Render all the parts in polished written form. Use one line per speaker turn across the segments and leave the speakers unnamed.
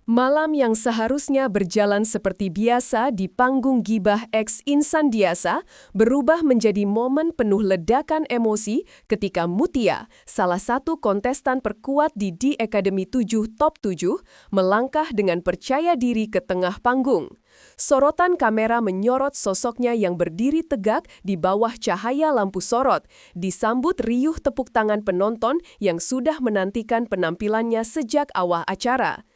Malam yang seharusnya berjalan seperti biasa di panggung Gibah X Insan Diasa berubah menjadi momen penuh ledakan emosi ketika Mutia, salah satu kontestan perkuat di Academy 7 Top 7, melangkah dengan percaya diri ke tengah panggung. Sorotan kamera menyorot sosoknya yang berdiri tegak di bawah cahaya lampu sorot, disambut riuh tepuk tangan penonton yang sudah menantikan penampilannya sejak awal acara.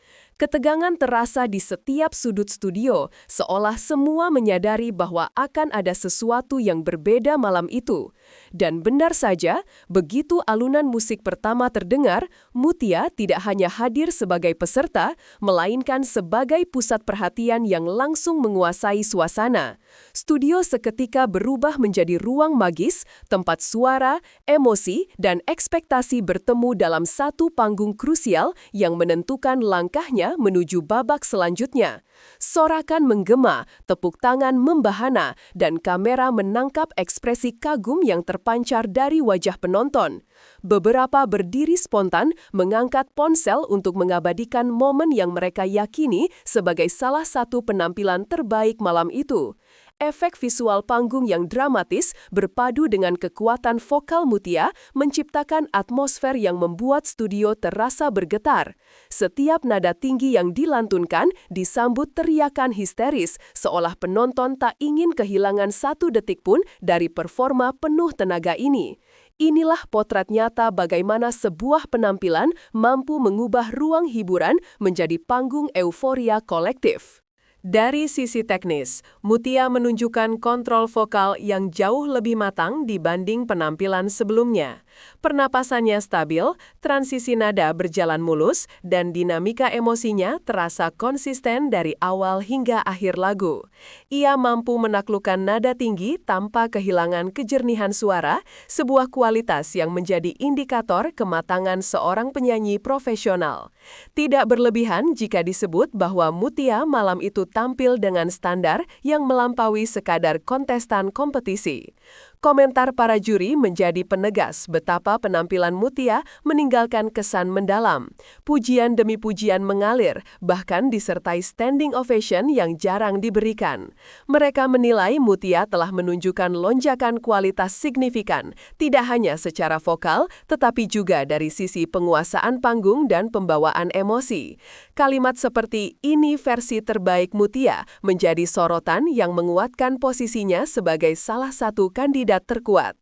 Ketegangan terasa di setiap sudut studio, seolah semua menyadari bahwa akan ada sesuatu yang berbeda malam itu. Dan benar saja, begitu alunan musik pertama terdengar, Mutia tidak hanya hadir sebagai peserta, melainkan sebagai pusat perhatian yang langsung menguasai suasana. Studio seketika berubah menjadi ruang magis, tempat suara, emosi, dan ekspektasi bertemu dalam satu panggung krusial yang menentukan langkahnya menuju babak selanjutnya. Sorakan menggema, tepuk tangan membahana, dan kamera menangkap ekspresi kagum yang terpancar dari wajah penonton. Beberapa berdiri spontan mengangkat ponsel untuk mengabadikan momen yang mereka yakini sebagai salah satu penampilan terbaik malam itu. Efek visual panggung yang dramatis berpadu dengan kekuatan vokal Mutia menciptakan atmosfer yang membuat studio terasa bergetar. Setiap nada tinggi yang dilantunkan disambut teriakan histeris, seolah penonton tak ingin kehilangan satu detik pun dari performa penuh tenaga ini. Inilah potret nyata bagaimana sebuah penampilan mampu mengubah ruang hiburan menjadi panggung euforia kolektif. Dari sisi teknis, Mutia menunjukkan kontrol vokal yang jauh lebih matang dibanding penampilan sebelumnya. Pernapasannya stabil, transisi nada berjalan mulus, dan dinamika emosinya terasa konsisten dari awal hingga akhir lagu. Ia mampu menaklukkan nada tinggi tanpa kehilangan kejernihan suara, sebuah kualitas yang menjadi indikator kematangan seorang penyanyi profesional. Tidak berlebihan jika disebut bahwa Mutia malam itu tampil dengan standar yang melampaui sekadar kontestan kompetisi. Komentar para juri menjadi penegas betapa penampilan Mutia meninggalkan kesan mendalam. Pujian demi pujian mengalir, bahkan disertai standing ovation yang jarang diberikan. Mereka menilai Mutia telah menunjukkan lonjakan kualitas signifikan, tidak hanya secara vokal, tetapi juga dari sisi penguasaan panggung dan pembawaan emosi. Kalimat seperti "ini versi terbaik Mutia" menjadi sorotan yang menguatkan posisinya sebagai salah satu kandidat terkuat.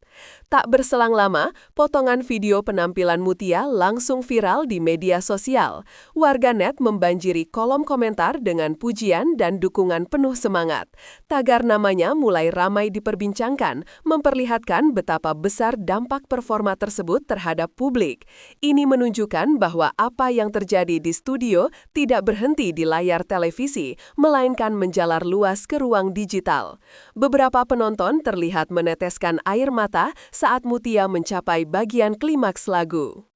Tak berselang lama, potongan video penampilan Mutia langsung viral di media sosial. Warganet membanjiri kolom komentar dengan pujian dan dukungan penuh semangat. Tagar namanya mulai ramai diperbincangkan, memperlihatkan betapa besar dampak performa tersebut terhadap publik. Ini menunjukkan bahwa apa yang terjadi di studio tidak berhenti di layar televisi, melainkan menjalar luas ke ruang digital. Beberapa penonton terlihat meneteskan air mata saat Mutia mencapai bagian klimaks lagu.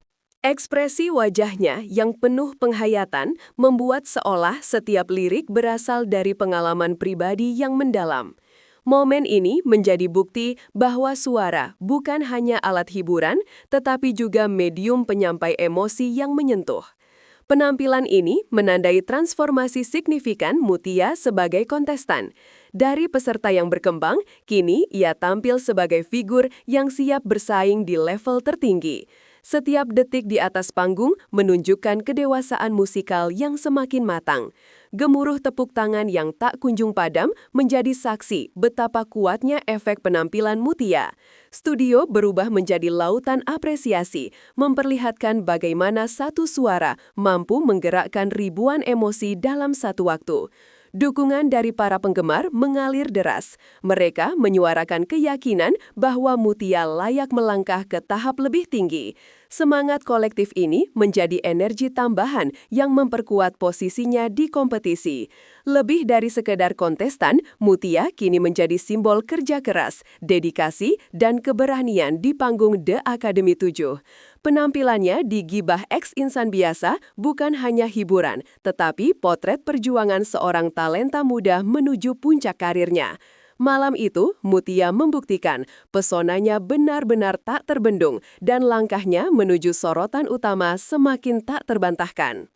Ekspresi wajahnya yang penuh penghayatan membuat seolah setiap lirik berasal dari pengalaman pribadi yang mendalam. Momen ini menjadi bukti bahwa suara bukan hanya alat hiburan, tetapi juga medium penyampai emosi yang menyentuh. Penampilan ini menandai transformasi signifikan Mutia sebagai kontestan. Dari peserta yang berkembang, kini ia tampil sebagai figur yang siap bersaing di level tertinggi. Setiap detik di atas panggung menunjukkan kedewasaan musikal yang semakin matang. Gemuruh tepuk tangan yang tak kunjung padam menjadi saksi betapa kuatnya efek penampilan Mutia. Studio berubah menjadi lautan apresiasi, memperlihatkan bagaimana satu suara mampu menggerakkan ribuan emosi dalam satu waktu. Dukungan dari para penggemar mengalir deras. Mereka menyuarakan keyakinan bahwa Mutia layak melangkah ke tahap lebih tinggi. Semangat kolektif ini menjadi energi tambahan yang memperkuat posisinya di kompetisi. Lebih dari sekedar kontestan, Mutia kini menjadi simbol kerja keras, dedikasi, dan keberanian di panggung The Academy 7. Penampilannya di Gibah X Insan Biasa bukan hanya hiburan, tetapi potret perjuangan seorang talenta muda menuju puncak karirnya. Malam itu, Mutia membuktikan pesonanya benar-benar tak terbendung dan langkahnya menuju sorotan utama semakin tak terbantahkan.